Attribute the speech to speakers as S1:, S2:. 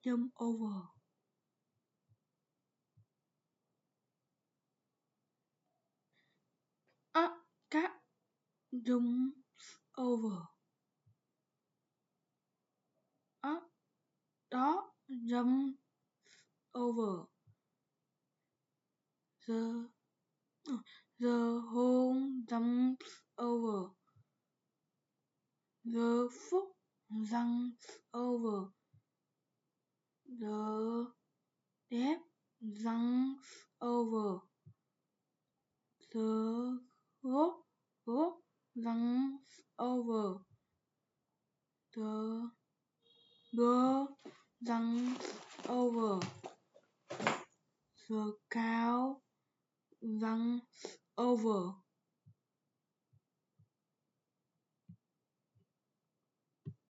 S1: jump over. A cat jumps over. A dog jumps over. The hole jumps over. The fox jumps over. The deer jumps over. The goat jumps over. The girl jumps over. The cow jumps over.